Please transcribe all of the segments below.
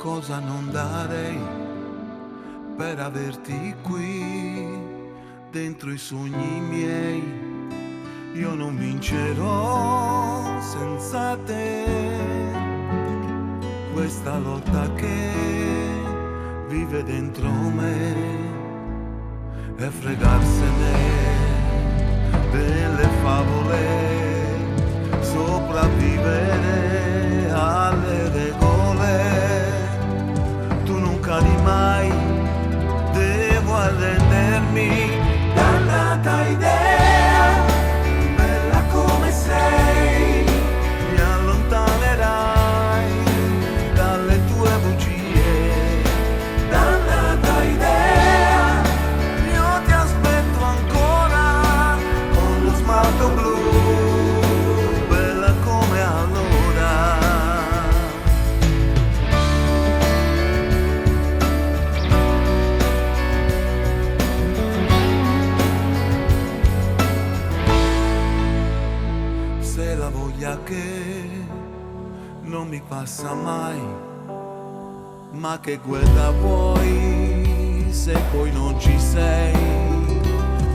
cosa non darei per averti qui dentro i sogni miei. Io non vincerò senza te questa lotta che vive dentro me e fregarsene delle favole, sopravvivere alle regole. Tu non cadi mai, devo arrendermi. Dannata idea, bella come sei, mi allontanerai dalle tue bugie. Dannata idea, io ti aspetto ancora con lo smalto blu, bella come allora. Se la voglia che non mi passa mai, ma che guerra vuoi se poi non ci sei?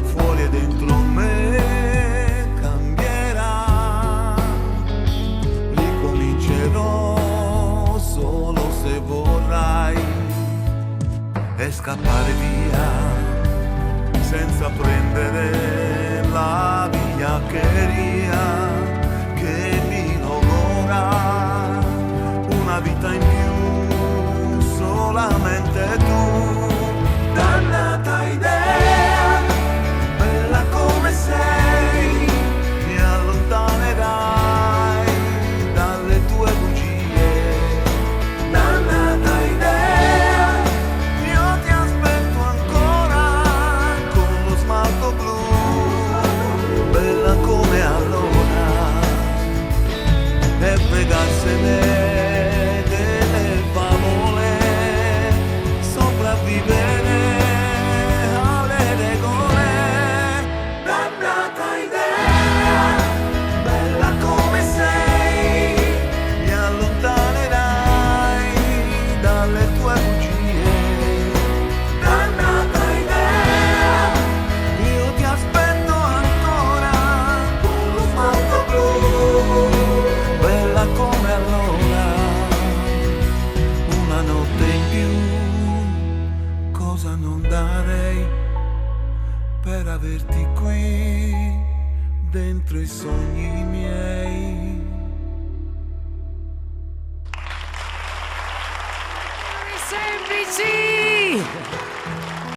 Fuori e dentro me cambierà, ricomincerò solo se vorrai e scappare via senza prendere la vigliaccheria che mi logora una vita in più, solamente tu. Dannata idea, bella come sei, mi allontanerai dalle tue bugie. Dannata idea, io ti aspetto ancora con lo smalto blu, bella come allora, e fregarsene delle favole, sopravvivere alle regole. Dannata idea, bella come sei, mi allontanerai dalle tue bugie. Dannata idea, io ti aspetto ancora con lo smalto blu, bella come allora. Una notte in più, cosa non darei per averti qui dentro i sogni miei. Semplici!